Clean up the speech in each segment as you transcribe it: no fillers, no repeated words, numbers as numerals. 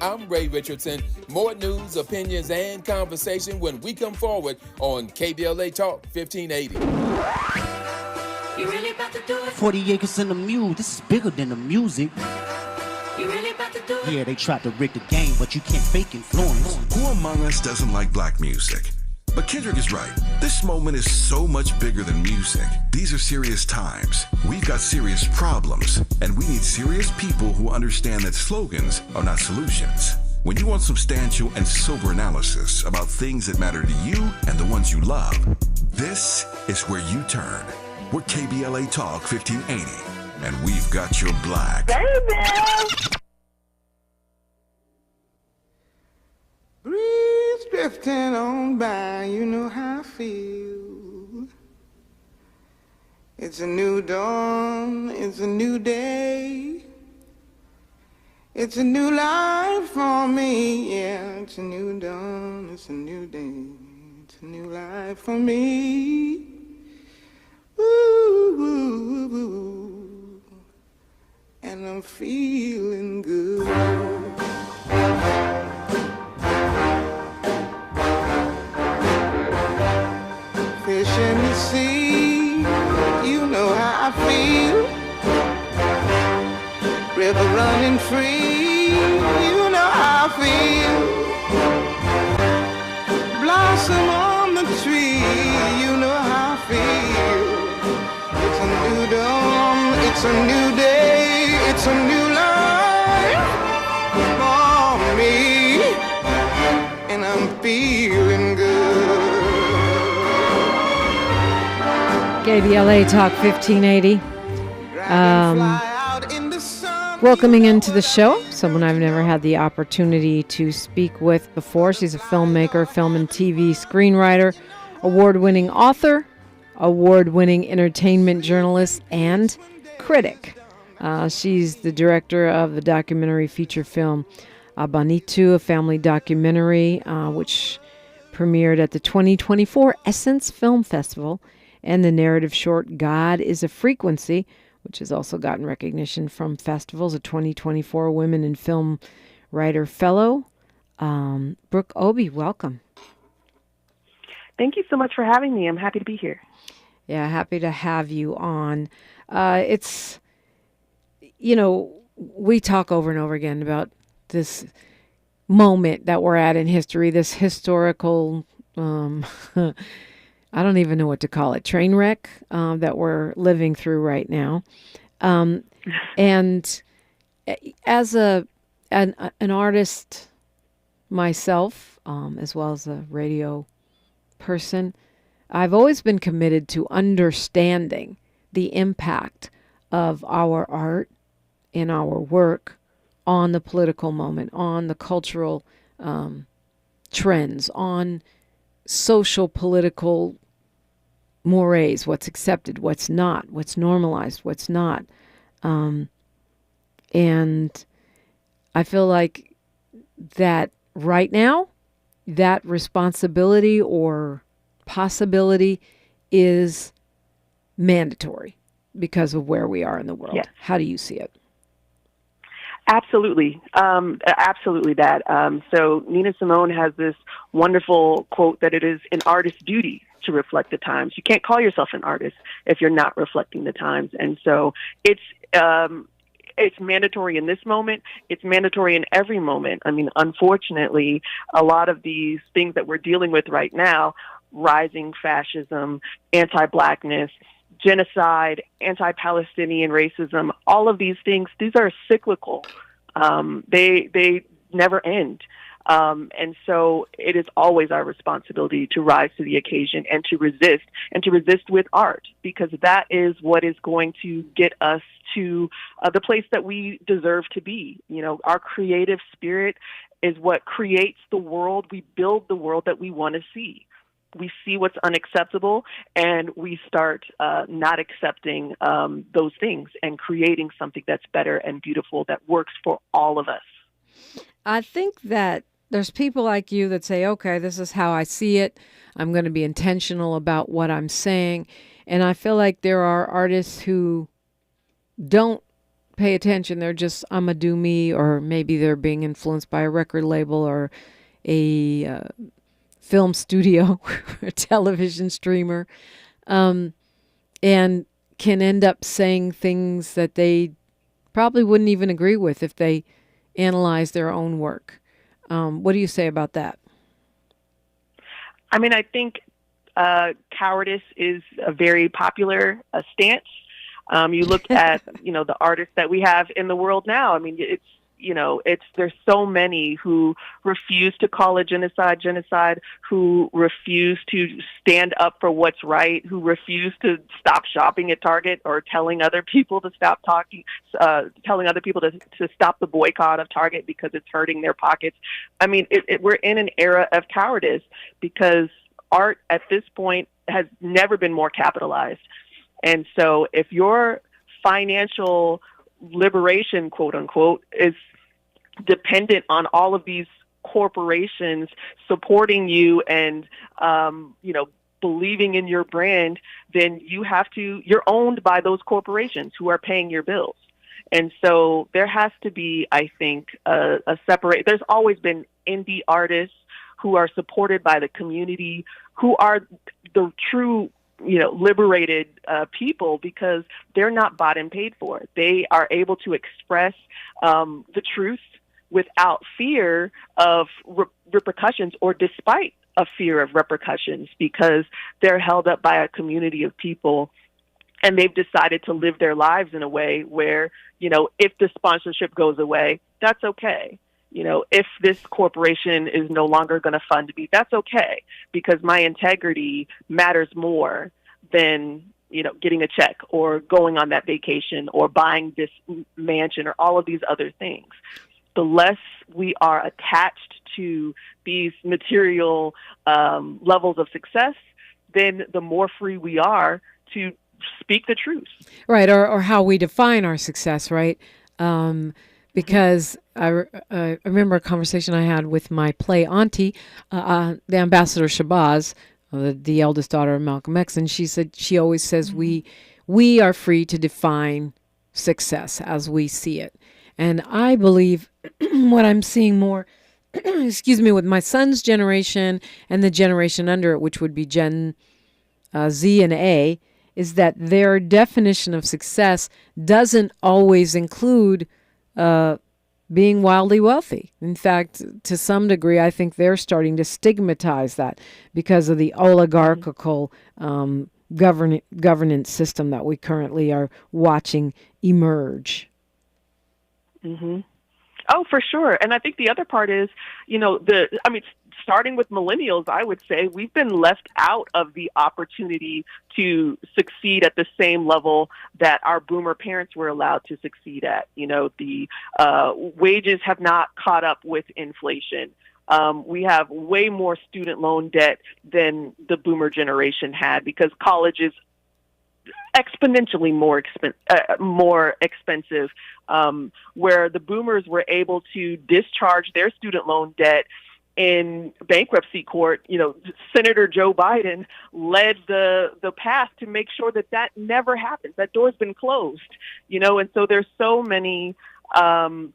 I'm Ray Richardson. More news, opinions, and conversation when we come forward on KBLA Talk 1580. You really about to do it? 40 acres and a mule. This is bigger than the music. You really about to do it? Yeah, they tried to rig the game, but you can't fake influence. Who among us doesn't like black music? But Kendrick is right. This moment is so much bigger than music. These are serious times. We've got serious problems, and we need serious people who understand that slogans are not solutions. When you want substantial and sober analysis about things that matter to you and the ones you love, this is where you turn. We're KBLA Talk 1580, and we've got your black. Breeze drifting on by, you know how I feel. It's a new dawn, it's a new day. It's a new life for me, yeah. It's a new dawn, it's a new day. It's a new life for me. Ooh, ooh, ooh. And I'm feeling good. Fish in the sea, you know how I feel. River running free, you know how I feel. Blossom on the tree, you know how I feel. It's a new dawn, it's a new day, it's a new life for me, and I'm feeling good. KBLA Talk 1580. Welcoming into the show, someone I've never had the opportunity to speak with before. She's a filmmaker, film and TV screenwriter, award-winning author, award-winning entertainment journalist, and critic. She's the director of the documentary feature film ABANITU, a family documentary, which premiered at the 2024 Essence Film Festival, and the narrative short God is a Frequency, which has also gotten recognition from festivals, a 2024 Women in Film Writer Fellow. Brooke Obie, welcome. Thank you so much for having me. I'm happy to be here. Yeah, happy to have you on. It's, you know, we talk over and over again about this moment that we're at in history, this historical, I don't even know what to call it, train wreck that we're living through right now. And as an artist myself, as well as a radio person, I've always been committed to understanding the impact of our art and our work on the political moment, on the cultural trends, on social political mores, what's accepted, what's not, what's normalized, what's not. And I feel like that right now, that responsibility or possibility is mandatory because of where we are in the world. Yes. How do you see it? Absolutely. Absolutely that. So Nina Simone has this wonderful quote that it is an artist's duty to reflect the times. You can't call yourself an artist if you're not reflecting the times. And so it's mandatory in this moment. It's mandatory in every moment. I mean, unfortunately, a lot of these things that we're dealing with right now, rising fascism, anti-Blackness, genocide, anti-Palestinian racism, all of these things, these are cyclical. They never end. And so it is always our responsibility to rise to the occasion and to resist with art, because that is what is going to get us to the place that we deserve to be. You know, our creative spirit is what creates the world. We build the world that we want to see. We see what's unacceptable, and we start not accepting those things and creating something that's better and beautiful that works for all of us. I think that there's people like you that say, okay, this is how I see it. I'm going to be intentional about what I'm saying. And I feel like there are artists who don't pay attention. They're just, I'm a do me, or maybe they're being influenced by a record label or a film studio or television streamer, and can end up saying things that they probably wouldn't even agree with if they analyze their own work. What do you say about that? I mean, I think cowardice is a very popular stance. You look at, the artists that we have in the world now. I mean, there's so many who refuse to call a genocide, who refuse to stand up for what's right, who refuse to stop shopping at Target or telling other people to stop telling other people to stop the boycott of Target because it's hurting their pockets. I mean, we're in an era of cowardice because art at this point has never been more capitalized. And so if your financial liberation, quote unquote, is dependent on all of these corporations supporting you and, believing in your brand, then you're owned by those corporations who are paying your bills. And so there has to be, I think, a separate, there's always been indie artists who are supported by the community, who are the true liberated people because they're not bought and paid for. They are able to express the truth without fear of repercussions or despite a fear of repercussions because they're held up by a community of people and they've decided to live their lives in a way where, if the sponsorship goes away, that's okay. If this corporation is no longer going to fund me, that's okay, because my integrity matters more than, getting a check or going on that vacation or buying this mansion or all of these other things. The less we are attached to these material levels of success, then the more free we are to speak the truth. Right, or how we define our success, right? Because I remember a conversation I had with my play auntie, the Ambassador Shabazz, the eldest daughter of Malcolm X, and she said she always says we are free to define success as we see it. And I believe what I'm seeing more, with my son's generation and the generation under it, which would be Gen Z and A, is that their definition of success doesn't always include being wildly wealthy. In fact, to some degree, I think they're starting to stigmatize that because of the oligarchical governance system that we currently are watching emerge. Mm-hmm. Oh, for sure. And I think the other part is, starting with millennials, I would say we've been left out of the opportunity to succeed at the same level that our boomer parents were allowed to succeed at. The wages have not caught up with inflation. We have way more student loan debt than the boomer generation had because college is exponentially more expensive, where the boomers were able to discharge their student loan debt in bankruptcy court. Senator Joe Biden led the path to make sure that never happens. That door's been closed, and so there's so many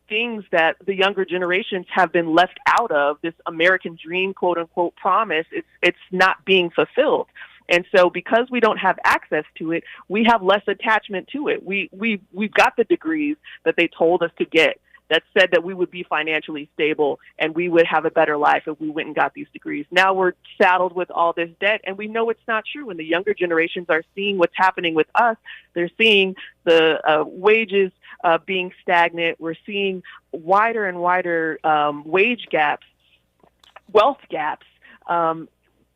things that the younger generations have been left out of. This American dream, quote unquote, promise, it's not being fulfilled. And so because we don't have access to it, we have less attachment to it. We've got the degrees that they told us to get that said that we would be financially stable and we would have a better life if we went and got these degrees. Now we're saddled with all this debt, and we know it's not true. And the younger generations are seeing what's happening with us. They're seeing the wages being stagnant. We're seeing wider and wider wage gaps, wealth gaps.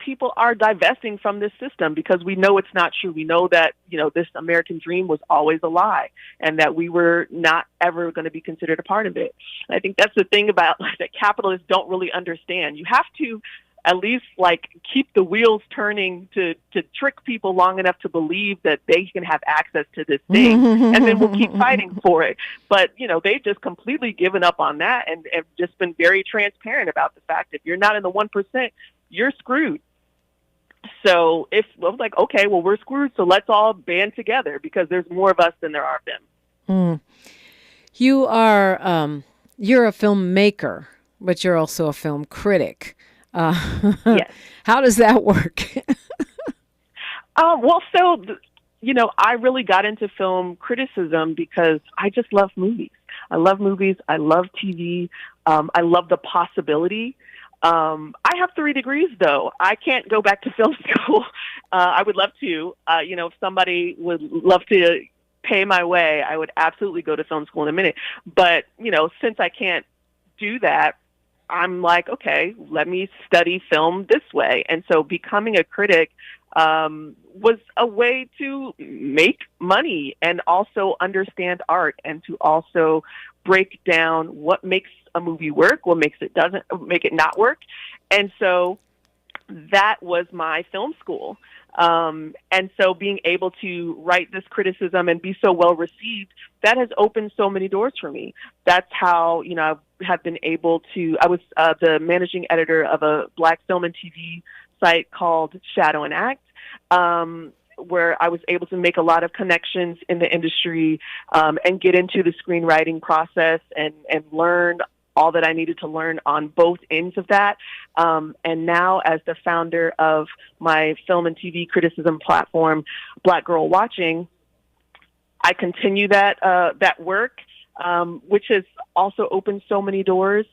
People are divesting from this system because we know it's not true. We know that, this American dream was always a lie and that we were not ever going to be considered a part of it. And I think that's the thing about that capitalists don't really understand. You have to at least keep the wheels turning to trick people long enough to believe that they can have access to this thing, and then we'll keep fighting for it. But, they've just completely given up on that and have just been very transparent about the fact if you're not in the 1%, you're screwed. So we're screwed, so let's all band together because there's more of us than there are of them. You are you're a filmmaker, but you're also a film critic. Yes. How does that work? Well, so, I really got into film criticism because I just love movies. I love movies. I love TV. I love the possibility. I have 3 degrees, though. I can't go back to film school. I would love to. If somebody would love to pay my way, I would absolutely go to film school in a minute. But, since I can't do that, I'm like, okay, let me study film this way. And so becoming a critic was a way to make money and also understand art and to also break down what makes a movie work, what makes it not work. And so that was my film school. And so being able to write this criticism and be so well received, that has opened so many doors for me. That's how, I have been able to, I was the managing editor of a Black film and TV site called Shadow and Act, where I was able to make a lot of connections in the industry and get into the screenwriting process and learn all that I needed to learn on both ends of that. And now as the founder of my film and TV criticism platform, Black Girl Watching, I continue that work, which has also opened so many doors,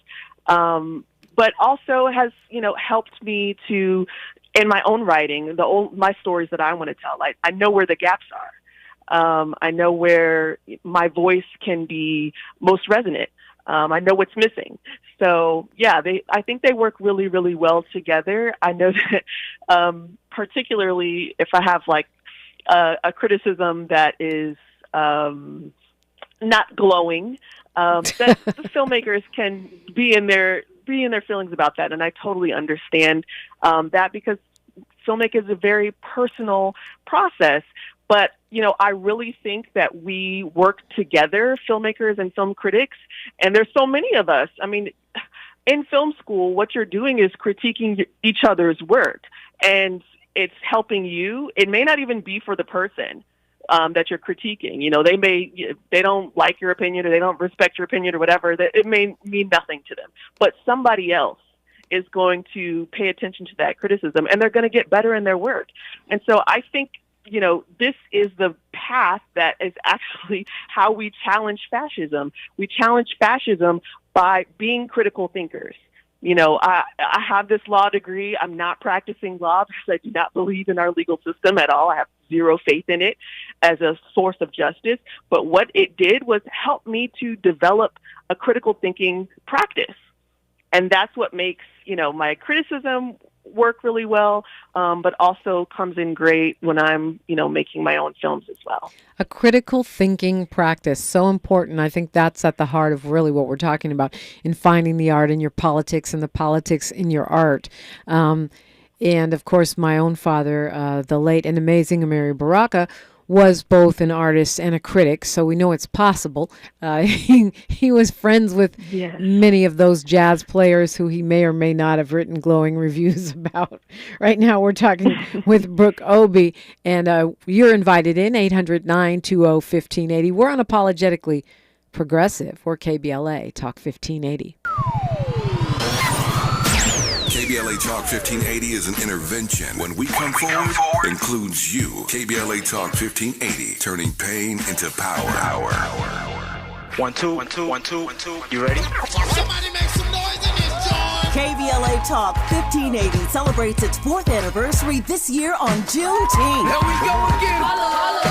but also has, helped me to, in my own writing, my stories that I want to tell. I know where the gaps are. I know where my voice can be most resonant. I know what's missing. So, yeah, I think they work really, really well together. I know that particularly if I have like a criticism that is not glowing, that the filmmakers can be in their feelings about that. And I totally understand that because filmmaking is a very personal process. But, I really think that we work together, filmmakers and film critics, and there's so many of us. I mean, in film school, what you're doing is critiquing each other's work, and it's helping you. It may not even be for the person that you're critiquing. They don't like your opinion or they don't respect your opinion or whatever. That it may mean nothing to them, but somebody else is going to pay attention to that criticism, and they're going to get better in their work. And so I think, this is the path that is actually how we challenge fascism. We challenge fascism by being critical thinkers. I have this law degree. I'm not practicing law because I do not believe in our legal system at all. I have zero faith in it as a source of justice. But what it did was help me to develop a critical thinking practice. And that's what makes, my criticism work really well, but also comes in great when I'm, making my own films as well. A critical thinking practice, so important. I think that's at the heart of really what we're talking about in finding the art in your politics and the politics in your art. And of course, my own father, the late and amazing Amiri Baraka, was both an artist and a critic, so we know it's possible. He was friends with many of those jazz players who he may or may not have written glowing reviews about. Right now we're talking with Brooke Obie, and you're invited in, 800-920-1580. We're unapologetically progressive. We're KBLA Talk 1580. KBLA Talk 1580 is an intervention. When we come forward, includes you. KBLA Talk 1580, turning pain into power. 1 2 1 2 1 2 1 2. You ready? Somebody make some noise in this joint. KBLA Talk 1580 celebrates its 4th anniversary this year on Juneteenth. Here we go again. Holla, holla.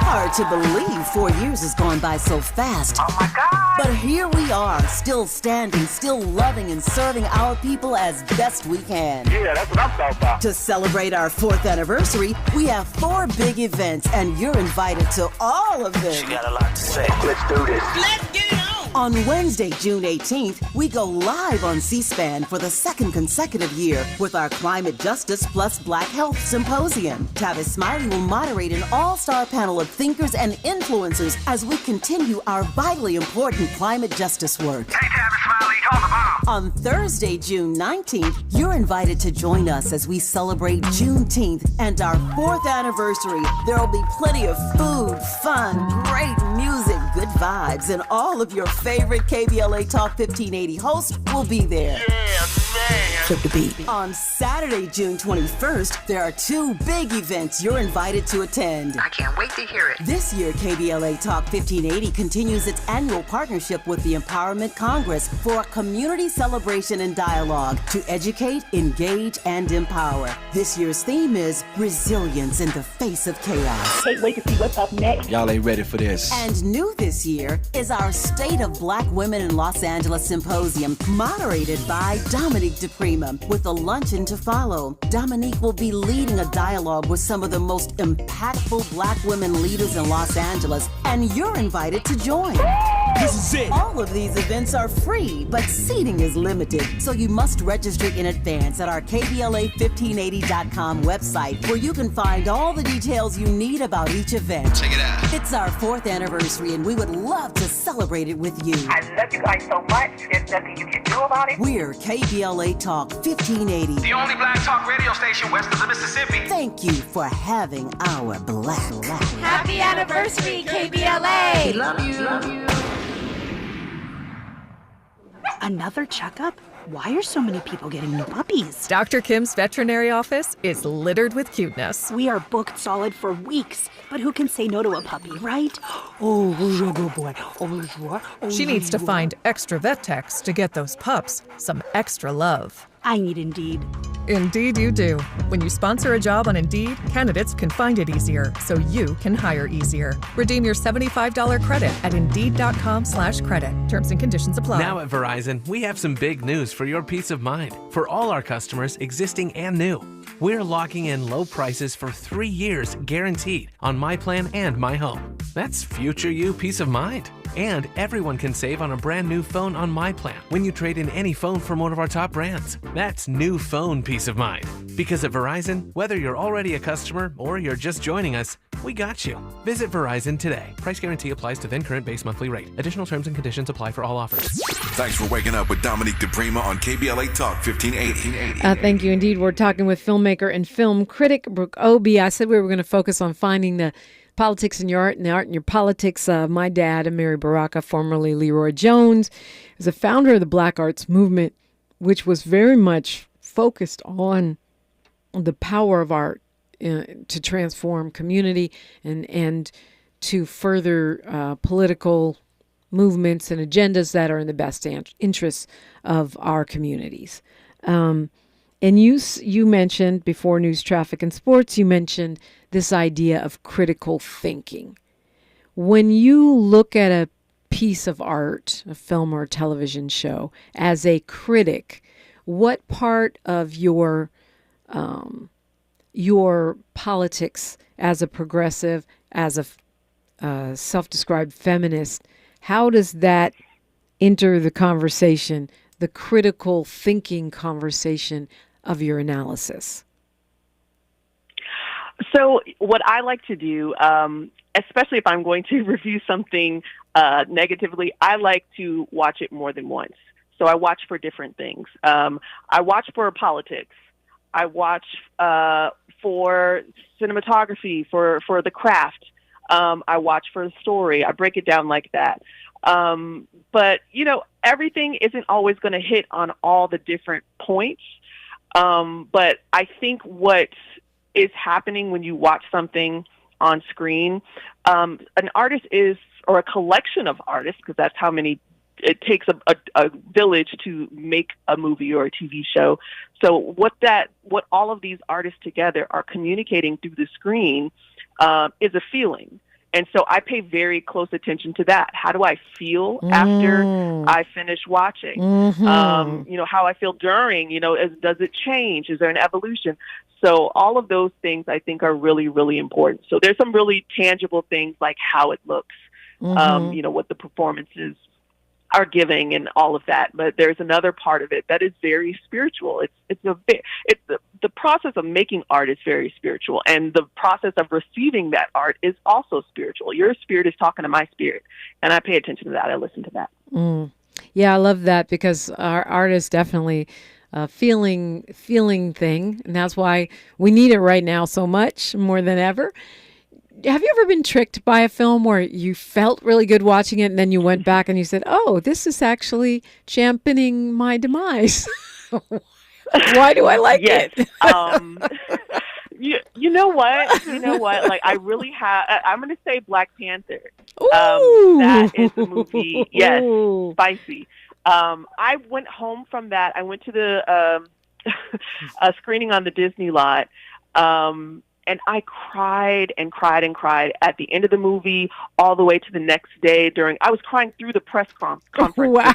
Hard to believe 4 years has gone by so fast. Oh my God. But here we are, still standing, still loving and serving our people as best we can. Yeah, that's what I'm talking about. To celebrate our 4th anniversary, we have 4 big events, and you're invited to all of them. She got a lot to say. Let's do this. Let's get it on. On Wednesday, June 18th, we go live on C-SPAN for the 2nd consecutive year with our Climate Justice plus Black Health Symposium. Tavis Smiley will moderate an all-star panel of thinkers and influencers as we continue our vitally important climate justice work. Hey, Tavis Smiley, call the bomb. On Thursday, June 19th, you're invited to join us as we celebrate Juneteenth and our 4th anniversary. There will be plenty of food, fun, great music, good vibes, and all of your favorite KBLA Talk 1580 hosts will be there. Yeah, man. Flip the beat. On Saturday, June 21st, there are 2 big events you're invited to attend. I can't wait to hear it. This year, KBLA Talk 1580 continues its annual partnership with the Empowerment Congress for a community celebration and dialogue to educate, engage, and empower. This year's theme is resilience in the face of chaos. Can't wait to see what's up next. Y'all ain't ready for this. And new this year is our State of Black Women in Los Angeles Symposium, moderated by Dominique DiPrima, with a luncheon to follow. Dominique will be leading a dialogue with some of the most impactful Black women leaders in Los Angeles, and you're invited to join. This is it. All of these events are free, but seating is limited, so you must register in advance at our KBLA1580.com website, where you can find all the details you need about each event. Check it out. It's our 4th anniversary, and we would love to celebrate it with you. I love you guys so much. There's nothing you can do about it. We're KBLA Talk 1580. The only black talk radio station west of the Mississippi. Thank you for having our black. Happy anniversary, KBLA! We love you. Love you. Another checkup? Why are so many people getting new puppies? Dr. Kim's veterinary office is littered with cuteness. We are booked solid for weeks, but who can say no to a puppy, right? Oh, good boy. She needs to find extra vet techs to get those pups some extra love. I need Indeed. Indeed you do. When you sponsor a job on Indeed, candidates can find it easier, so you can hire easier. Redeem your $75 credit at Indeed.com/credit. Terms and conditions apply. Now at Verizon, we have some big news for your peace of mind. For all our customers, existing and new, we're locking in low prices for 3 years guaranteed on My Plan and My Home. That's future you peace of mind. And everyone can save on a brand new phone on My Plan when you trade in any phone from one of our top brands. That's new phone peace of mind. Because at Verizon, whether you're already a customer or you're just joining us, we got you. Visit Verizon today. Price guarantee applies to then current base monthly rate. Additional terms and conditions apply for all offers. Thanks for waking up with Dominique DiPrima on KBLA Talk 1580. Thank you indeed. We're talking with filmmaker and film critic Brooke Obie. I said we were going to focus on finding the politics in your art and the art in your politics. My dad, Amiri Baraka, formerly Leroy Jones, is a founder of the Black Arts Movement, which was very much focused on the power of art to transform community and to further political movements and agendas that are in the best interests of our communities. And you mentioned before news, traffic, and sports, you mentioned this idea of critical thinking. When you look at a piece of art, a film or a television show, as a critic, what part of your politics as a progressive, as a self-described feminist, how does that enter the conversation, the critical thinking conversation of your analysis? So what I like to do, especially if I'm going to review something negatively, I like to watch it more than once. So I watch for different things. I watch for politics. I watch for cinematography, for the craft. I watch for the story. I break it down like that. But, everything isn't always going to hit on all the different points. But I think what is happening when you watch something on screen, an artist or a collection of artists, because that's how many, it takes a village to make a movie or a TV show. So what all of these artists together are communicating through the screen is a feeling. And so I pay very close attention to that. How do I feel after I finish watching? How I feel during, does it change? Is there an evolution? So all of those things I think are really, really important. So there's some really tangible things like how it looks, what the performances are giving and all of that. But there's another part of it that is very spiritual. It's the process of making art is very spiritual, and the process of receiving that art is also spiritual. Your spirit is talking to my spirit, and I pay attention to that. I listen to that. Yeah, I love that, because our art is definitely a feeling thing, and that's why we need it right now so much more than ever. Have you ever been tricked by a film where you felt really good watching it and then you went back and you said, oh, this is actually championing my demise? Why do I like it? You know what? Like, I really have. I'm going to say Black Panther. That is the movie. Yes, spicy. I went home from that. I went to the a screening on the Disney lot, and I cried and cried and cried at the end of the movie, all the way to the next day. I was crying through the press conference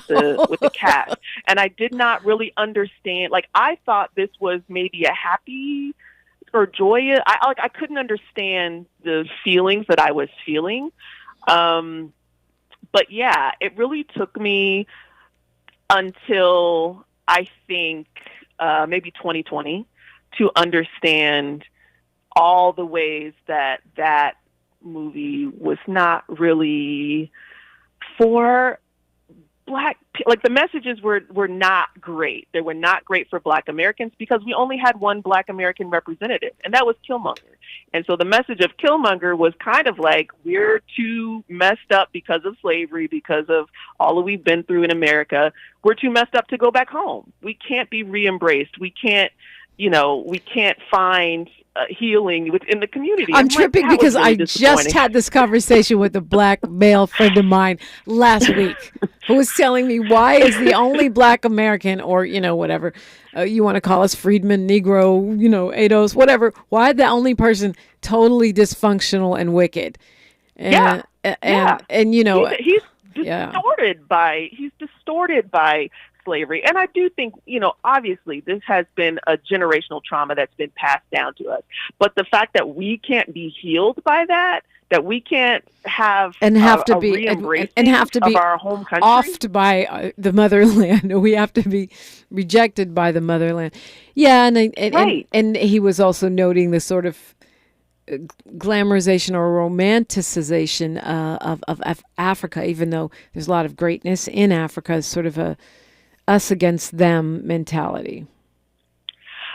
with the cast, and I did not really understand. Like, I thought this was maybe a happy or joyous. I couldn't understand the feelings that I was feeling. But yeah, it really took me until I think maybe 2020 to understand all the ways that movie was not really for Black people. Like, the messages were not great. They were not great for Black Americans because we only had one Black American representative, and that was Killmonger. And so the message of Killmonger was kind of like, we're too messed up because of slavery, because of all that we've been through in America. We're too messed up to go back home. We can't be re-embraced. We can't find healing within the community. I'm tripping because I just had this conversation with a Black male friend of mine last week who was telling me, why is the only Black American, or, whatever you want to call us, freedmen, Negro, ADOS, whatever, why the only person totally dysfunctional and wicked? And, he's distorted by slavery. And I do think, obviously this has been a generational trauma that's been passed down to us. But the fact that we can't be healed by that we can't have and have to be our home country, offed by the motherland. We have to be rejected by the motherland. Yeah, and he was also noting the sort of glamorization or romanticization of Africa, even though there's a lot of greatness in Africa, is sort of a us against them mentality.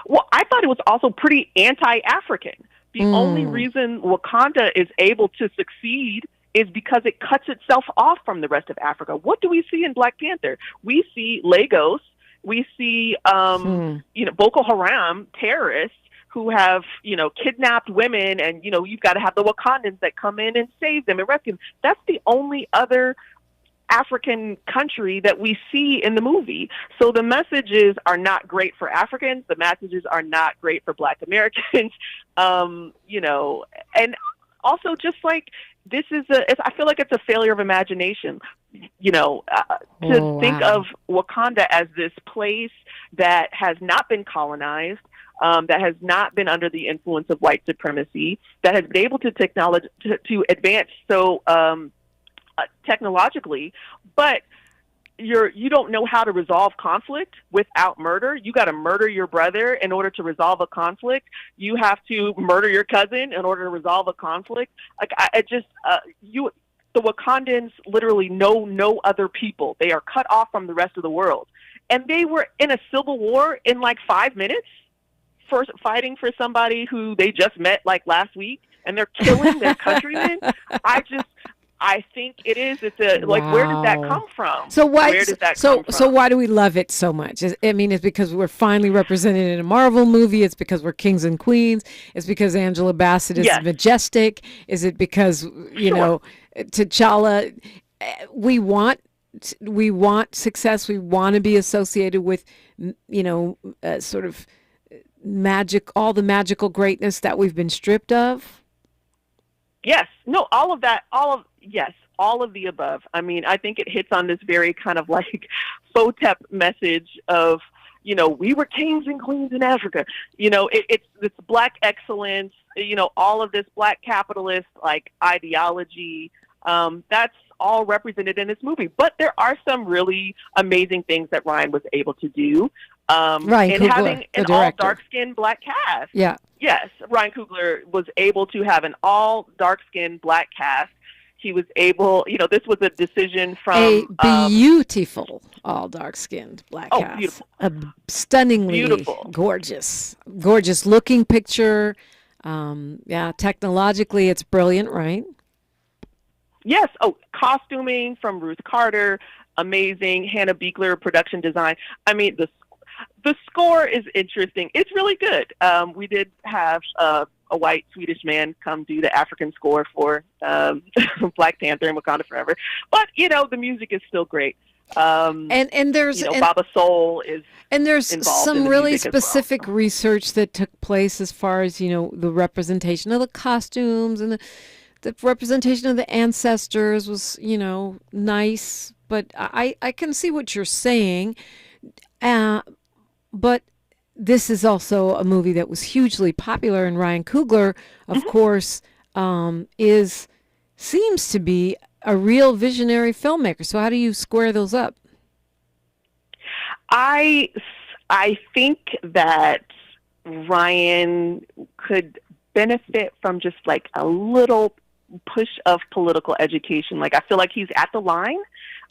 Well, I thought it was also pretty anti-African. The only reason Wakanda is able to succeed is because it cuts itself off from the rest of Africa. What do we see in Black Panther? We see Lagos. We see, Boko Haram terrorists who have, kidnapped women, and, you've got to have the Wakandans that come in and save them and rescue them. That's the only other African country that we see in the movie. So the messages are not great for Africans. The messages are not great for Black Americans. And also just like, I feel like it's a failure of imagination, to think of Wakanda as this place that has not been colonized, that has not been under the influence of white supremacy, that has been able to advance so technologically, but you don't know how to resolve conflict without murder. You got to murder your brother in order to resolve a conflict. You have to murder your cousin in order to resolve a conflict. Like, the Wakandans literally know no other people. They are cut off from the rest of the world, and they were in a civil war in like 5 minutes, fighting for somebody who they just met like last week, and they're killing their countrymen. I think it is. Like, where did that come from? So why do we love it so much? It's because we're finally represented in a Marvel movie. It's because we're kings and queens. It's because Angela Bassett is majestic. Is it because T'Challa? We want success. We want to be associated with sort of magic, all the magical greatness that we've been stripped of. Yes. No, all of that, yes, all of the above. I mean, I think it hits on this very kind of like FOTEP message of, we were kings and queens in Africa. It's Black excellence, all of this Black capitalist like ideology. That's all represented in this movie. But there are some really amazing things that Ryan was able to do. Ryan Coogler, having an all dark-skinned Black cast. Yeah. Yes, Ryan Coogler was able to have an all dark-skinned Black cast. He was able, this was a decision from a beautiful all dark-skinned Black cast. Beautiful. A stunningly beautiful, gorgeous looking picture. Technologically, it's brilliant, right? Yes. Oh, costuming from Ruth Carter, amazing. Hannah Beekler, production design. I mean, the score is interesting. It's really good. We did have a white Swedish man come do the African score for Black Panther and Wakanda Forever. But, the music is still great. And there's Baba Soul is there's some really specific well. research that took place as far as the representation of the costumes and the representation of the ancestors was nice, but I can see what you're saying, but this is also a movie that was hugely popular, and Ryan Coogler, of course, seems to be a real visionary filmmaker. So how do you square those up? I think that Ryan could benefit from just like a little push of political education. Like, I feel like he's at the line.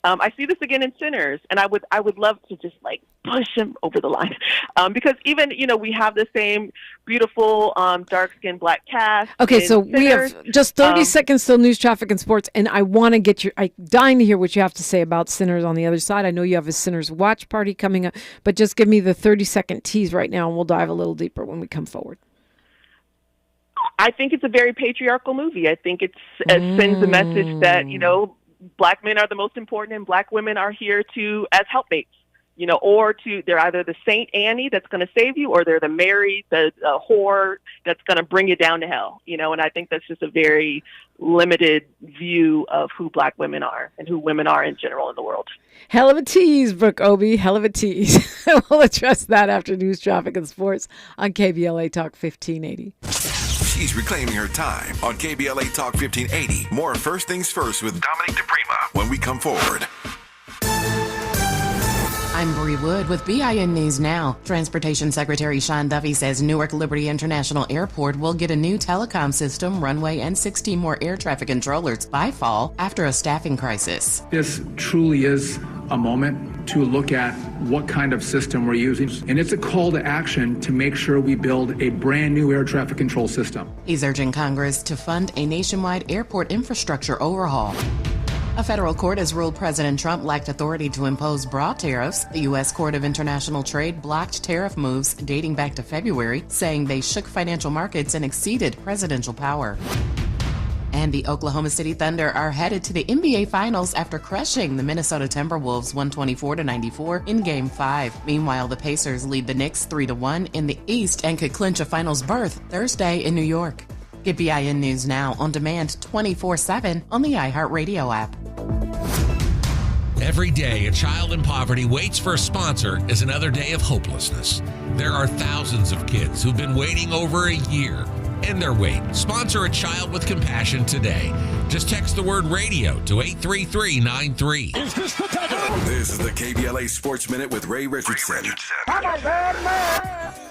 I see this again in Sinners, and I would love to just like push him over the line, because even we have the same beautiful dark-skinned black cast. Okay, so Sinners. we have just 30 seconds till news, traffic, and sports, and I want to get I'm dying to hear what you have to say about Sinners on the other side. I know you have a Sinners watch party coming up, but just give me the 30-second tease right now, and we'll dive a little deeper when we come forward. I think it's a very patriarchal movie. I think it sends a message that Black men are the most important, and Black women are here as helpmates, or they're either the Saint Annie that's going to save you, or they're the Mary, the whore that's going to bring you down to hell, and I think that's just a very limited view of who Black women are and who women are in general in the world. Hell of a tease, Brooke Obie. Hell of a tease. We'll address that after news, traffic, and sports on KBLA Talk 1580. She's reclaiming her time on KBLA Talk 1580. More First Things First with Dominique DiPrima when we come forward. I'm Bree Wood with BIN News Now. Transportation Secretary Sean Duffy says Newark Liberty International Airport will get a new telecom system, runway, and 16 more air traffic controllers by fall after a staffing crisis. This truly is a moment to look at what kind of system we're using. And it's a call to action to make sure we build a brand new air traffic control system. He's urging Congress to fund a nationwide airport infrastructure overhaul. A federal court has ruled President Trump lacked authority to impose bra tariffs. The U.S. Court of International Trade blocked tariff moves dating back to February, saying they shook financial markets and exceeded presidential power. And the Oklahoma City Thunder are headed to the NBA Finals after crushing the Minnesota Timberwolves 124-94 in Game 5. Meanwhile, the Pacers lead the Knicks 3-1 in the East and could clinch a finals berth Thursday in New York. Get BIN News Now on demand 24/7 on the iHeartRadio app. Every day, a child in poverty waits for a sponsor is another day of hopelessness. There are thousands of kids who've been waiting over a year. End their wait. Sponsor a child with compassion today. Just text the word radio to 83393. This is the KBLA Sports Minute with Ray Richardson.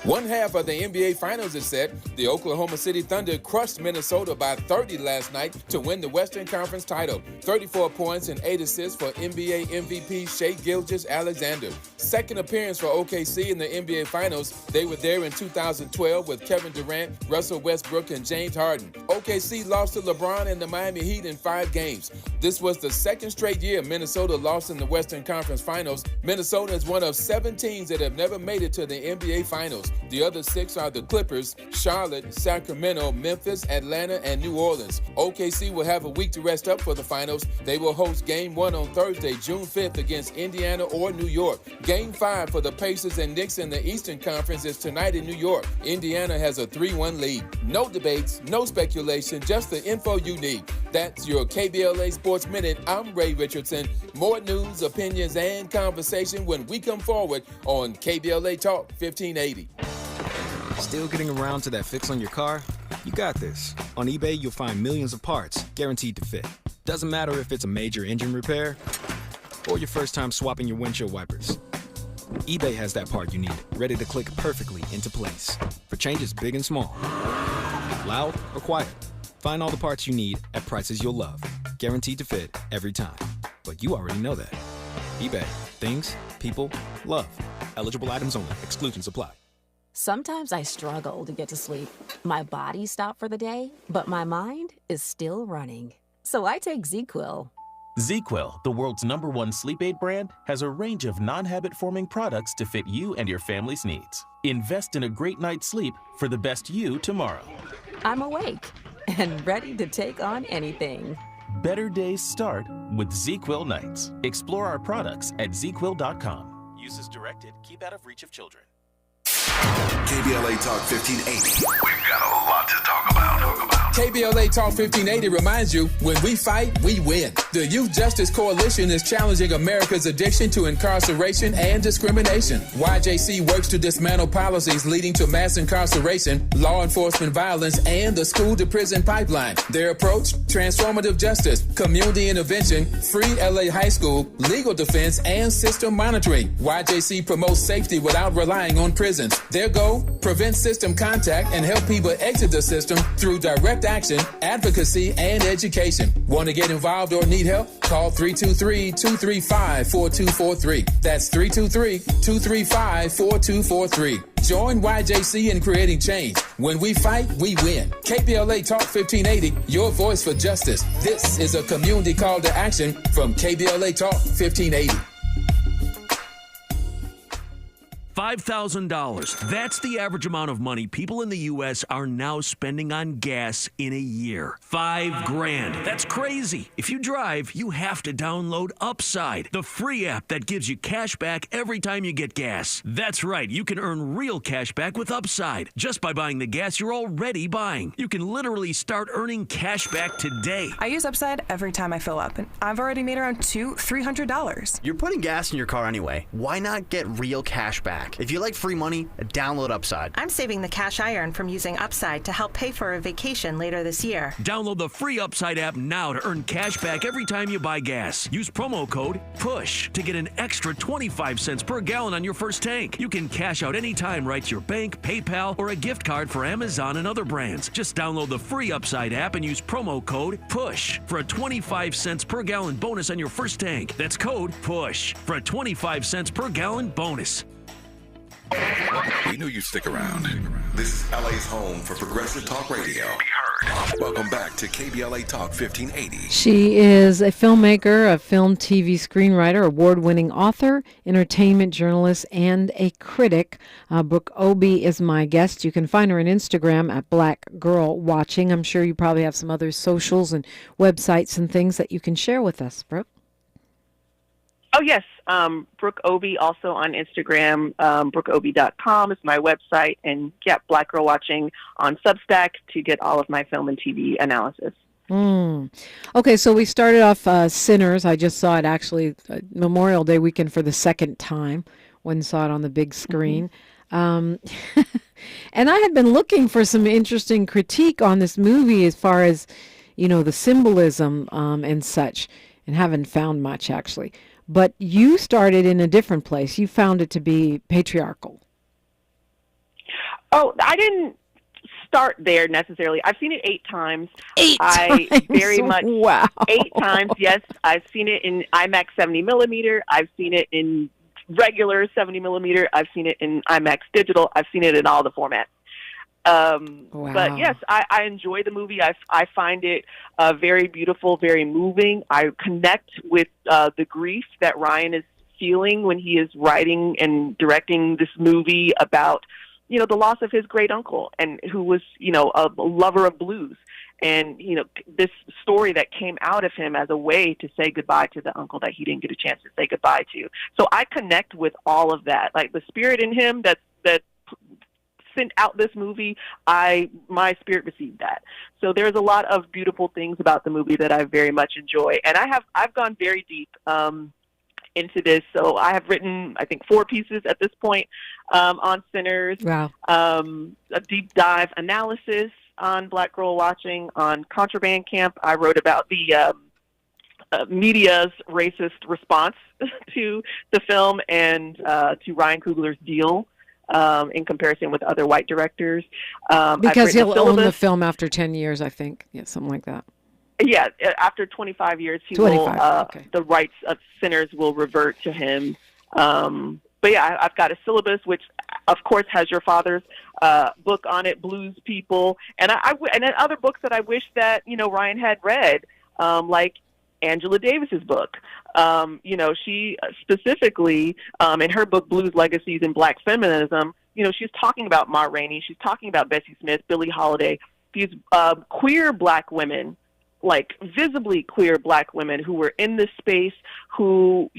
One half of the NBA Finals is set. The Oklahoma City Thunder crushed Minnesota by 30 last night to win the Western Conference title. 34 points and 8 assists for NBA MVP Shai Gilgeous-Alexander. Second appearance for OKC in the NBA Finals. They were there in 2012 with Kevin Durant, Russell Westbrook, and James Harden. OKC lost to LeBron and the Miami Heat in 5 games. This was the second straight year Minnesota lost in the Western Conference Finals. Minnesota is one of 7 teams that have never made it to the NBA Finals. The other 6 are the Clippers, Charlotte, Sacramento, Memphis, Atlanta, and New Orleans. OKC will have a week to rest up for the finals. They will host Game 1 on Thursday, June 5th against Indiana or New York. Game 5 for the Pacers and Knicks in the Eastern Conference is tonight in New York. Indiana has a 3-1 lead. No debates, no speculation, just the info you need. That's your KBLA Sports Minute. I'm Ray Richardson. More news, opinions, and conversation when we come forward on KBLA Talk 1580. Still getting around to that fix on your car? You got this. On eBay, you'll find millions of parts, guaranteed to fit. Doesn't matter if it's a major engine repair or your first time swapping your windshield wipers. eBay has that part you need, ready to click perfectly into place for changes big and small. Loud or quiet, find all the parts you need at prices you'll love. Guaranteed to fit every time. But you already know that. eBay. Things, people, love. Eligible items only. Exclusions apply. Sometimes I struggle to get to sleep. My body stopped for the day, but my mind is still running. So I take ZQuil. ZQuil, the world's #1 sleep aid brand, has a range of non-habit-forming products to fit you and your family's needs. Invest in a great night's sleep for the best you tomorrow. I'm awake and ready to take on anything. Better days start with ZQuil nights. Explore our products at ZQuil.com. Use as directed. Keep out of reach of children. KBLA Talk 1580. We've got a lot to talk about. KBLA Talk 1580 reminds you, when we fight, we win. The Youth Justice Coalition is challenging America's addiction to incarceration and discrimination. YJC works to dismantle policies leading to mass incarceration, law enforcement violence, and the school-to-prison pipeline. Their approach? Transformative justice, community intervention, free LA high school, legal defense, and system monitoring. YJC promotes safety without relying on prisons. Their goal? Prevent system contact and help people exit the system through direct action, advocacy, and education. Want to get involved or need help? Call 323-235-4243. That's 323-235-4243. Join YJC in creating change. When we fight, we win. KBLA Talk 1580, your voice for justice. This is a community call to action from KBLA Talk 1580. $5,000. That's the average amount of money people in the U.S. are now spending on gas in a year. $5,000. That's crazy. If you drive, you have to download Upside, the free app that gives you cash back every time you get gas. That's right. You can earn real cash back with Upside just by buying the gas you're already buying. You can literally start earning cash back today. I use Upside every time I fill up, and I've already made around $200-$300. You're putting gas in your car anyway. Why not get real cash back? If you like free money, download Upside. I'm saving the cash I earn from using Upside to help pay for a vacation later this year. Download the free Upside app now to earn cash back every time you buy gas. Use promo code PUSH to get an extra 25 cents per gallon on your first tank. You can cash out anytime right to your bank, PayPal, or a gift card for Amazon and other brands. Just download the free Upside app and use promo code PUSH for a 25 cents per gallon bonus on your first tank. That's code PUSH for a 25 cents per gallon bonus. We knew you'd stick around. This is LA's home for progressive talk radio. Be heard. Welcome back to KBLA Talk 1580. She is a filmmaker, a film, TV screenwriter, award-winning author, entertainment journalist, and a critic. Brooke Obie is my guest. You can find her on Instagram at Black Girl Watching. I'm sure you probably have some other socials and websites and things that you can share with us, Brooke. Oh, yes. Brooke Obie, also on Instagram. BrookeObie.com is my website. And, yeah, Black Girl Watching on Substack to get all of my film and TV analysis. Okay, so we started off Sinners. I just saw it actually Memorial Day weekend for the second time. When saw it on the big screen. And I had been looking for some interesting critique on this movie as far as, you know, the symbolism and such, and haven't found much, actually. But you started in a different place. You found it to be patriarchal. Oh, I didn't start there necessarily. I've seen it 8 times. Eight times? Very much. Wow. 8 times, yes. I've seen it in IMAX 70 millimeter. I've seen it in regular 70 millimeter. I've seen it in IMAX digital. I've seen it in all the formats. Wow. But yes, I enjoy the movie. I find it very beautiful, very moving. I connect with the grief that Ryan is feeling when he is writing and directing this movie about, you know, the loss of his great uncle, and who was, you know, a lover of blues. And, you know, this story that came out of him as a way to say goodbye to the uncle that he didn't get a chance to say goodbye to. So I connect with all of that, like the spirit in him that sent out this movie. My spirit received that. So there's a lot of beautiful things about the movie that I very much enjoy, and I've gone very deep into this. So I have written, I think, 4 pieces at this point on Sinners. Wow. A deep dive analysis on Black Girl Watching. On Contraband Camp, I wrote about the media's racist response to the film and to Ryan Coogler's deal. In comparison with other white directors. Because he'll own the film after 10 years, I think. Yeah, something like that. Yeah, after 25 years, the rights of Sinners will revert to him. But yeah, I've got a syllabus, which of course has your father's book on it, Blues People, and and then other books that I wish that Ryan had read, like Angela Davis's book. She specifically in her book Blues Legacies in Black Feminism, she's talking about Ma Rainey, she's talking about Bessie Smith, Billie Holiday, these queer Black women, like visibly queer Black women who were in this space, who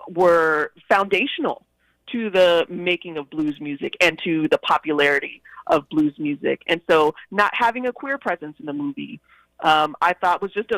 were foundational to the making of blues music and to the popularity of blues music. And so not having a queer presence in the movie, I thought was just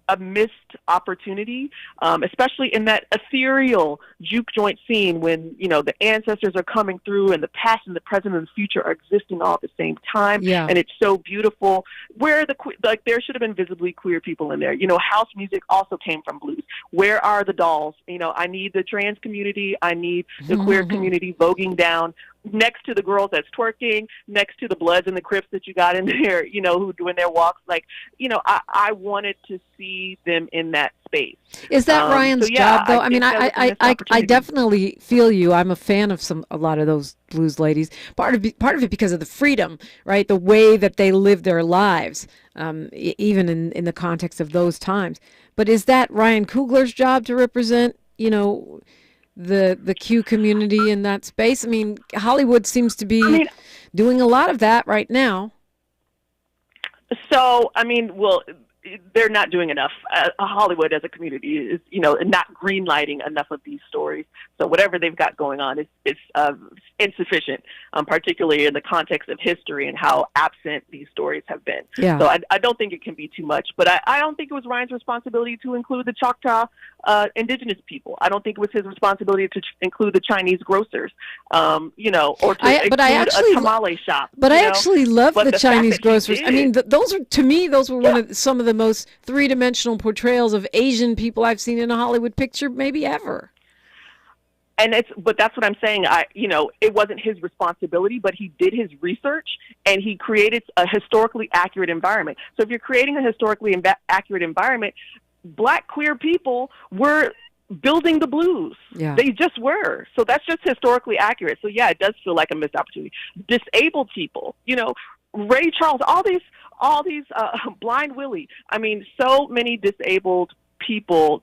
a missed opportunity, especially in that ethereal juke joint scene when, the ancestors are coming through and the past and the present and the future are existing all at the same time. Yeah. And it's so beautiful. Where there should have been visibly queer people in there. House music also came from blues. Where are the dolls? I need the trans community. I need the queer community voguing down next to the girls that's twerking, next to the Bloods and the Crips that you got in there, who doing their walks. I wanted to see them in that space. Is that Ryan's job, though? I definitely feel you. I'm a fan of a lot of those blues ladies. Part of it because of the freedom, right? The way that they live their lives, even in the context of those times. But is that Ryan Coogler's job to represent, the Q community in that space? I mean, Hollywood seems to be doing a lot of that right now. So, they're not doing enough. Hollywood as a community is, not greenlighting enough of these stories. So whatever they've got going on is insufficient, particularly in the context of history and how absent these stories have been. Yeah. So I don't think it can be too much. But I don't think it was Ryan's responsibility to include the Choctaw indigenous people. I don't think it was his responsibility to include the Chinese grocers, or to include a tamale shop. But I actually love the Chinese grocers. Did, those were some of the most three-dimensional portrayals of Asian people I've seen in a Hollywood picture maybe ever. But that's what I'm saying. It wasn't his responsibility, but he did his research and he created a historically accurate environment. So if you're creating a historically accurate environment, Black queer people were building the blues. Yeah. They just were. So that's just historically accurate. So yeah, it does feel like a missed opportunity. Disabled people, Ray Charles, all these Blind Willie. So many disabled people,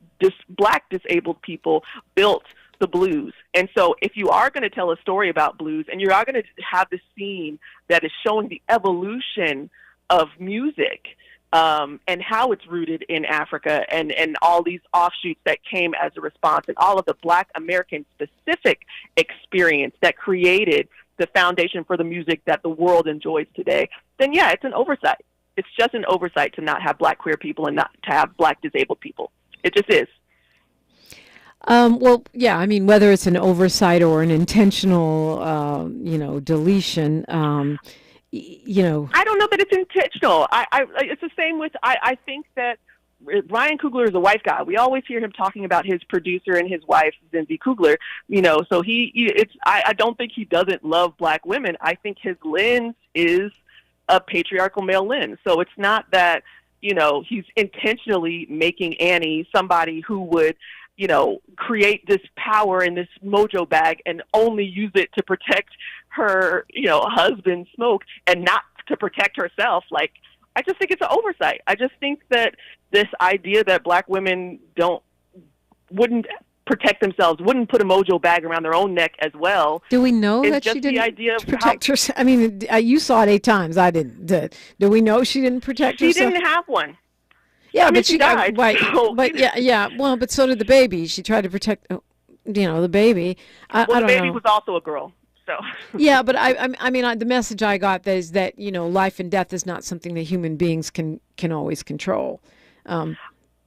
Black disabled people built the blues. And so if you are going to tell a story about blues and you are going to have this scene that is showing the evolution of music, and how it's rooted in Africa and all these offshoots that came as a response and all of the Black American specific experience that created the foundation for the music that the world enjoys today, then yeah, it's an oversight. It's just an oversight to not have Black queer people and not to have Black disabled people. It just is. Well, yeah, whether it's an oversight or an intentional, deletion, I don't know that it's intentional. It's the same with, I think that Ryan Coogler is a white guy. We always hear him talking about his producer and his wife, Zinzi Coogler, so I don't think he doesn't love Black women. I think his lens is a patriarchal male lens. So it's not that, he's intentionally making Annie somebody who would, create this power in this mojo bag and only use it to protect her, husband Smoke and not to protect herself. I just think it's an oversight. I just think that this idea that Black women wouldn't protect themselves, wouldn't put a mojo bag around their own neck as well. Do we know that she didn't protect herself? You saw it 8 times. I didn't. Do we know she didn't protect herself? She didn't have one. Yeah, but she died. But yeah. Well, but so did the baby. She tried to protect, the baby. I don't the baby know. was also a girl. So. Yeah, but the message I got is that life and death is not something that human beings can always control. And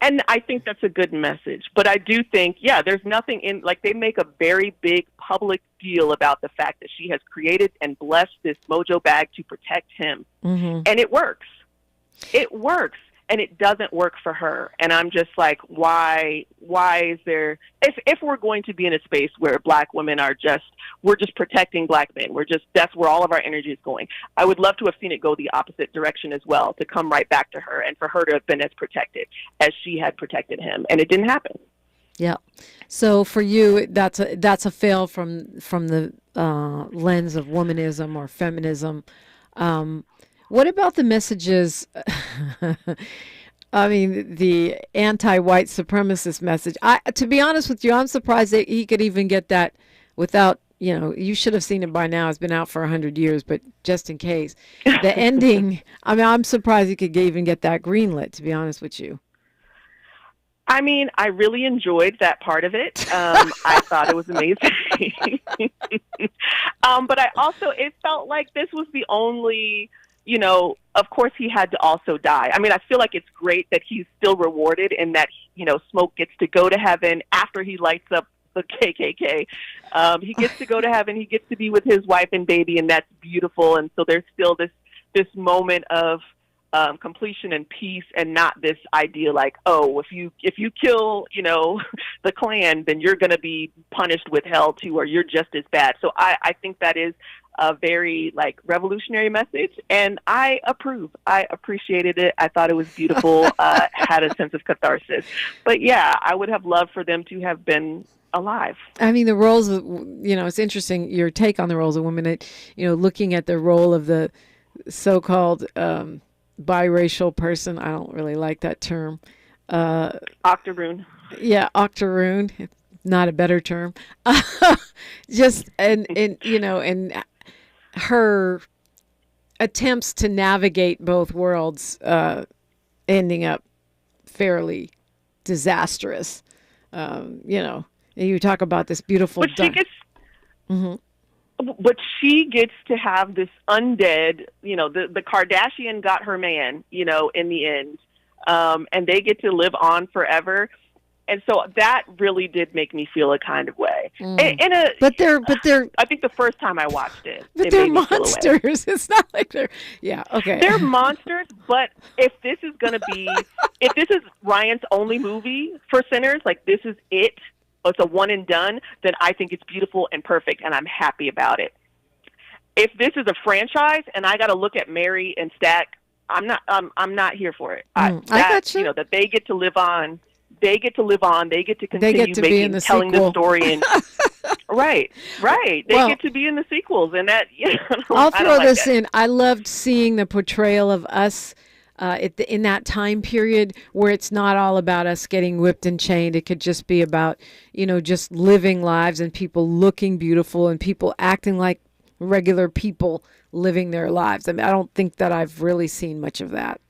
I think that's a good message. But I do think, there's nothing in, they make a very big public deal about the fact that she has created and blessed this mojo bag to protect him. Mm-hmm. And it works. It works. And it doesn't work for her. And I'm just like, why is there, if we're going to be in a space where Black women we're just protecting Black men, that's where all of our energy is going. I would love to have seen it go the opposite direction as well, to come right back to her and for her to have been as protected as she had protected him. And it didn't happen. Yeah. So for you, that's a fail from the lens of womanism or feminism. What about the messages? I mean, the anti-white supremacist message. To be honest with you, I'm surprised that he could even get that without, you should have seen it by now. It's been out for 100 years, but just in case. The ending, I mean, I'm surprised he could even get that greenlit, to be honest with you. I mean, I really enjoyed that part of it. I thought it was amazing. But it felt like this was the only, of course he had to also die. I mean, I feel like it's great that he's still rewarded and that, Smoke gets to go to heaven after he lights up the KKK. He gets to go to heaven. He gets to be with his wife and baby, and that's beautiful. And so there's still this moment of completion and peace, and not this idea like, oh, if you kill, the Klan, then you're going to be punished with hell too, or you're just as bad. So I think that is a very revolutionary message, and I approve. I appreciated it. I thought it was beautiful. Had a sense of catharsis. But yeah, I would have loved for them to have been alive. I mean, the roles of, it's interesting your take on the roles of women. Looking at the role of the so-called biracial person. I don't really like that term. Octoroon. Yeah, octoroon. Not a better term. Just and her attempts to navigate both worlds ending up fairly disastrous. You talk about this beautiful. But she gets. Mm-hmm. But she gets to have this undead, the Kardashian got her man, in the end, and they get to live on forever. And so that really did make me feel a kind of way. But they're. I think the first time I watched it, but they're monsters. It's not like they're. Yeah. Okay. They're monsters. But if this is Ryan's only movie for Sinners, this is it. It's a one and done, then I think it's beautiful and perfect, and I'm happy about it. If this is a franchise and I got to look at Mary and Stack, I'm not here for it. I got you. That they get to live on. They get to live on. They get to continue telling the story. And right. They get to be in the sequels, and that. I'll throw this in. I loved seeing the portrayal of us. In that time period where it's not all about us getting whipped and chained. It could just be about, just living lives and people looking beautiful and people acting like regular people living their lives. I mean, I don't think that I've really seen much of that.